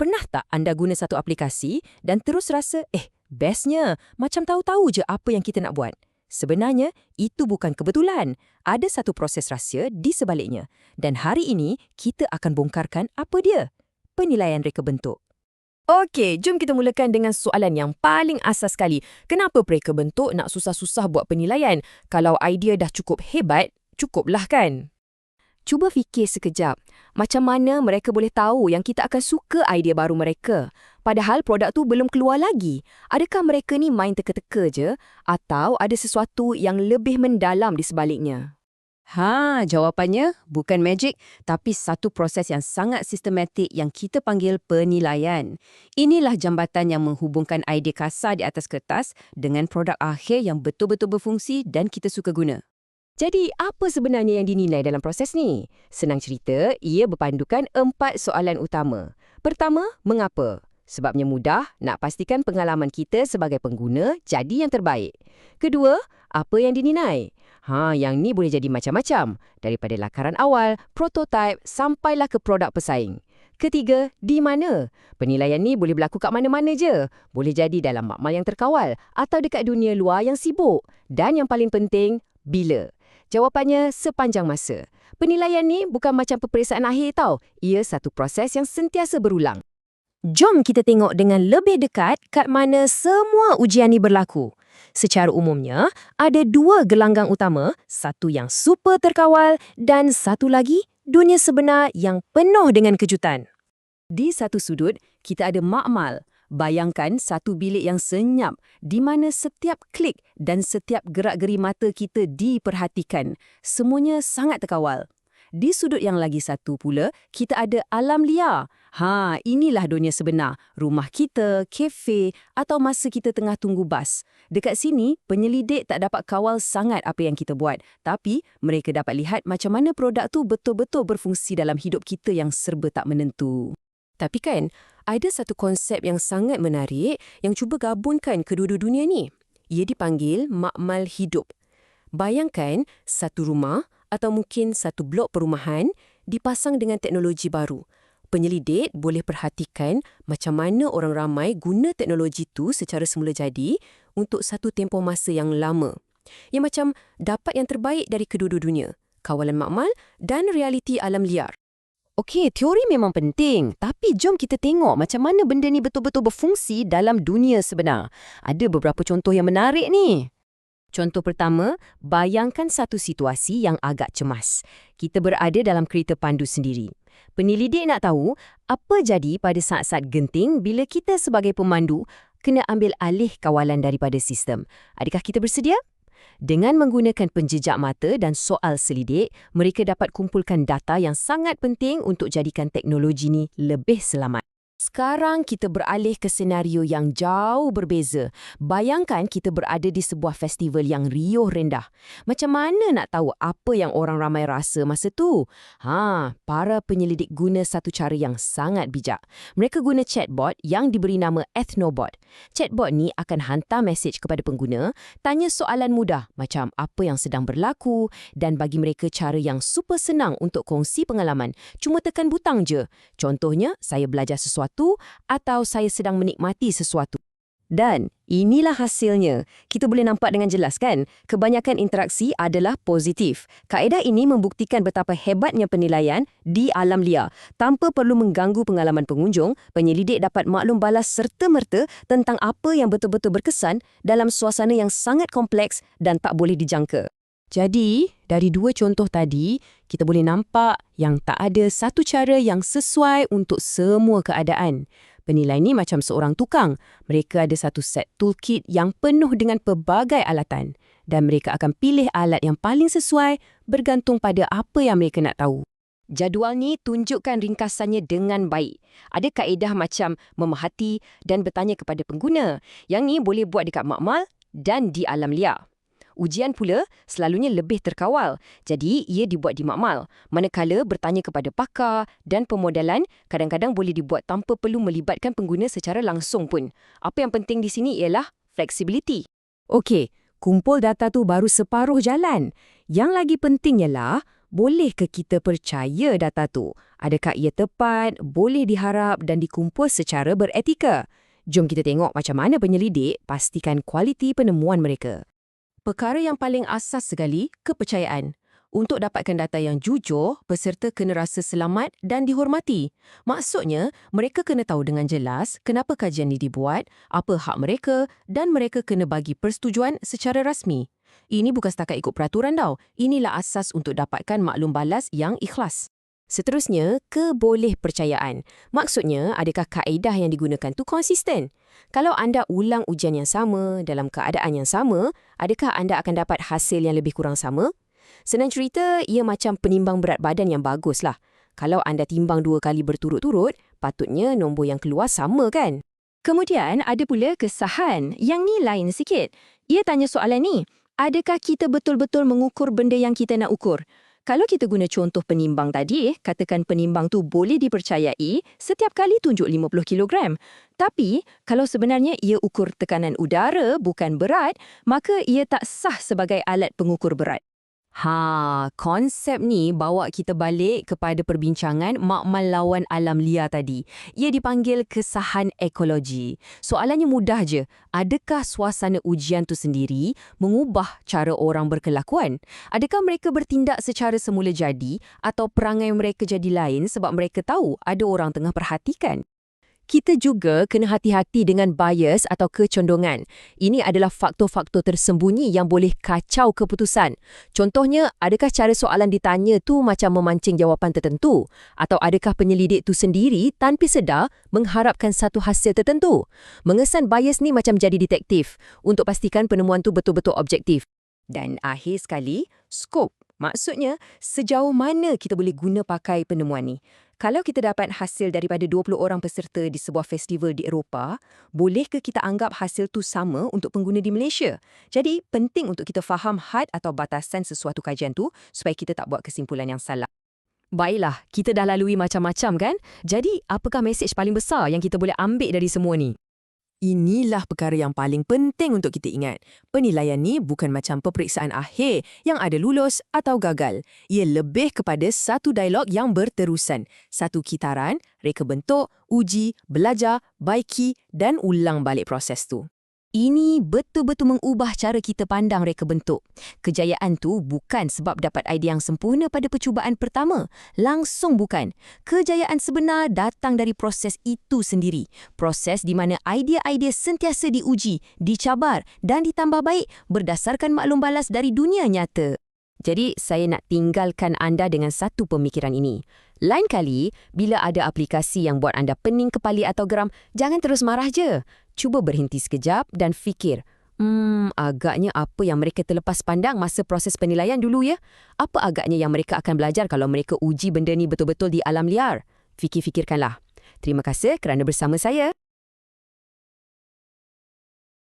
Pernah tak anda guna satu aplikasi dan terus rasa, bestnya, macam tahu-tahu je apa yang kita nak buat? Sebenarnya, itu bukan kebetulan. Ada satu proses rahsia di sebaliknya. Dan hari ini, kita akan bongkarkan apa dia? Penilaian reka bentuk. Okey, jom kita mulakan dengan soalan yang paling asas sekali. Kenapa reka bentuk nak susah-susah buat penilaian? Kalau idea dah cukup hebat, cukuplah kan? Cuba fikir sekejap, macam mana mereka boleh tahu yang kita akan suka idea baru mereka? Padahal produk tu belum keluar lagi. Adakah mereka ni main teka-teka je? Atau ada sesuatu yang lebih mendalam di sebaliknya? Jawapannya bukan magic, tapi satu proses yang sangat sistematik yang kita panggil penilaian. Inilah jambatan yang menghubungkan idea kasar di atas kertas dengan produk akhir yang betul-betul berfungsi dan kita suka guna. Jadi, apa sebenarnya yang dinilai dalam proses ni? Senang cerita, ia berpandukan 4 soalan utama. Pertama, mengapa? Sebabnya mudah, nak pastikan pengalaman kita sebagai pengguna jadi yang terbaik. Kedua, apa yang dinilai? Yang ni boleh jadi macam-macam. Daripada lakaran awal, prototipe, sampailah ke produk pesaing. Ketiga, di mana? Penilaian ni boleh berlaku kat mana-mana je. Boleh jadi dalam makmal yang terkawal atau dekat dunia luar yang sibuk. Dan yang paling penting, bila? Jawapannya sepanjang masa. Penilaian ni bukan macam peperiksaan akhir tau. Ia satu proses yang sentiasa berulang. Jom kita tengok dengan lebih dekat kat mana semua ujian ni berlaku. Secara umumnya, ada 2 gelanggang utama, satu yang super terkawal dan satu lagi dunia sebenar yang penuh dengan kejutan. Di satu sudut, kita ada makmal. Bayangkan satu bilik yang senyap di mana setiap klik dan setiap gerak-geri mata kita diperhatikan. Semuanya sangat terkawal. Di sudut yang lagi satu pula, kita ada alam liar. Inilah dunia sebenar. Rumah kita, kafe atau masa kita tengah tunggu bas. Dekat sini, penyelidik tak dapat kawal sangat apa yang kita buat. Tapi, mereka dapat lihat macam mana produk tu betul-betul berfungsi dalam hidup kita yang serba tak menentu. Tapi kan, ada satu konsep yang sangat menarik yang cuba gabungkan kedua-dua dunia ni. Ia dipanggil makmal hidup. Bayangkan satu rumah atau mungkin satu blok perumahan dipasang dengan teknologi baru. Penyelidik boleh perhatikan macam mana orang ramai guna teknologi tu secara semula jadi untuk satu tempoh masa yang lama. Ia macam dapat yang terbaik dari kedua-dua dunia, kawalan makmal dan realiti alam liar. Okey, teori memang penting, tapi jom kita tengok macam mana benda ni betul-betul berfungsi dalam dunia sebenar. Ada beberapa contoh yang menarik ni. Contoh pertama, bayangkan satu situasi yang agak cemas. Kita berada dalam kereta pandu sendiri. Penyelidik nak tahu apa jadi pada saat-saat genting bila kita sebagai pemandu kena ambil alih kawalan daripada sistem. Adakah kita bersedia? Dengan menggunakan penjejak mata dan soal selidik, mereka dapat kumpulkan data yang sangat penting untuk jadikan teknologi ni lebih selamat. Sekarang kita beralih ke senario yang jauh berbeza. Bayangkan kita berada di sebuah festival yang riuh rendah. Macam mana nak tahu apa yang orang ramai rasa masa tu? Para penyelidik guna satu cara yang sangat bijak. Mereka guna chatbot yang diberi nama Ethnobot. Chatbot ni akan hantar mesej kepada pengguna, tanya soalan mudah macam apa yang sedang berlaku dan bagi mereka cara yang super senang untuk kongsi pengalaman. Cuma tekan butang je. Contohnya, saya belajar sesuatu atau saya sedang menikmati sesuatu. Dan inilah hasilnya. Kita boleh nampak dengan jelas kan? Kebanyakan interaksi adalah positif. Kaedah ini membuktikan betapa hebatnya penilaian di alam liar. Tanpa perlu mengganggu pengalaman pengunjung, penyelidik dapat maklum balas serta-merta tentang apa yang betul-betul berkesan dalam suasana yang sangat kompleks dan tak boleh dijangka. Jadi, dari 2 contoh tadi, kita boleh nampak yang tak ada satu cara yang sesuai untuk semua keadaan. Penilai ni macam seorang tukang. Mereka ada satu set toolkit yang penuh dengan pelbagai alatan. Dan mereka akan pilih alat yang paling sesuai bergantung pada apa yang mereka nak tahu. Jadual ni tunjukkan ringkasannya dengan baik. Ada kaedah macam memerhati dan bertanya kepada pengguna. Yang ni boleh buat dekat makmal dan di alam liar. Ujian pula selalunya lebih terkawal, jadi ia dibuat di makmal. Manakala bertanya kepada pakar dan pemodelan kadang-kadang boleh dibuat tanpa perlu melibatkan pengguna secara langsung pun. Apa yang penting di sini ialah flexibility. Okey, kumpul data tu baru separuh jalan. Yang lagi penting ialah, boleh ke kita percaya data tu? Adakah ia tepat, boleh diharap dan dikumpul secara beretika? Jom kita tengok macam mana penyelidik pastikan kualiti penemuan mereka. Perkara yang paling asas sekali, kepercayaan. Untuk dapatkan data yang jujur, peserta kena rasa selamat dan dihormati. Maksudnya, mereka kena tahu dengan jelas kenapa kajian ini dibuat, apa hak mereka dan mereka kena bagi persetujuan secara rasmi. Ini bukan setakat ikut peraturan tau. Inilah asas untuk dapatkan maklum balas yang ikhlas. Seterusnya, kebolehpercayaan. Maksudnya, adakah kaedah yang digunakan tu konsisten? Kalau anda ulang ujian yang sama, dalam keadaan yang sama, adakah anda akan dapat hasil yang lebih kurang sama? Senang cerita, ia macam penimbang berat badan yang baguslah. Kalau anda timbang 2 kali berturut-turut, patutnya nombor yang keluar sama kan? Kemudian ada pula kesahan. Yang ni lain sikit. Ia tanya soalan ni, adakah kita betul-betul mengukur benda yang kita nak ukur? Kalau kita guna contoh penimbang tadi, katakan penimbang tu boleh dipercayai setiap kali tunjuk 50 kilogram. Tapi, kalau sebenarnya ia ukur tekanan udara bukan berat, maka ia tak sah sebagai alat pengukur berat. Konsep ni bawa kita balik kepada perbincangan makmal lawan alam liar tadi. Ia dipanggil kesahan ekologi. Soalannya mudah je. Adakah suasana ujian tu sendiri mengubah cara orang berkelakuan? Adakah mereka bertindak secara semula jadi atau perangai mereka jadi lain sebab mereka tahu ada orang tengah perhatikan? Kita juga kena hati-hati dengan bias atau kecondongan. Ini adalah faktor-faktor tersembunyi yang boleh kacau keputusan. Contohnya, adakah cara soalan ditanya tu macam memancing jawapan tertentu? Atau adakah penyelidik tu sendiri tanpa sedar mengharapkan satu hasil tertentu? Mengesan bias ni macam jadi detektif untuk pastikan penemuan tu betul-betul objektif. Dan akhir sekali, skop. Maksudnya, sejauh mana kita boleh guna pakai penemuan ni? Kalau kita dapat hasil daripada 20 orang peserta di sebuah festival di Eropah, bolehkah kita anggap hasil tu sama untuk pengguna di Malaysia? Jadi, penting untuk kita faham had atau batasan sesuatu kajian tu supaya kita tak buat kesimpulan yang salah. Baiklah, kita dah lalui macam-macam kan? Jadi, apakah mesej paling besar yang kita boleh ambil dari semua ni? Inilah perkara yang paling penting untuk kita ingat. Penilaian ni bukan macam peperiksaan akhir yang ada lulus atau gagal. Ia lebih kepada satu dialog yang berterusan. Satu kitaran, reka bentuk, uji, belajar, baiki dan ulang balik proses tu. Ini betul-betul mengubah cara kita pandang reka bentuk. Kejayaan tu bukan sebab dapat idea yang sempurna pada percubaan pertama. Langsung bukan. Kejayaan sebenar datang dari proses itu sendiri. Proses di mana idea-idea sentiasa diuji, dicabar dan ditambah baik berdasarkan maklum balas dari dunia nyata. Jadi, saya nak tinggalkan anda dengan satu pemikiran ini. Lain kali, bila ada aplikasi yang buat anda pening kepala atau geram, jangan terus marah je. Cuba berhenti sekejap dan fikir, agaknya apa yang mereka terlepas pandang masa proses penilaian dulu ya? Apa agaknya yang mereka akan belajar kalau mereka uji benda ni betul-betul di alam liar? Fikir-fikirkanlah. Terima kasih kerana bersama saya.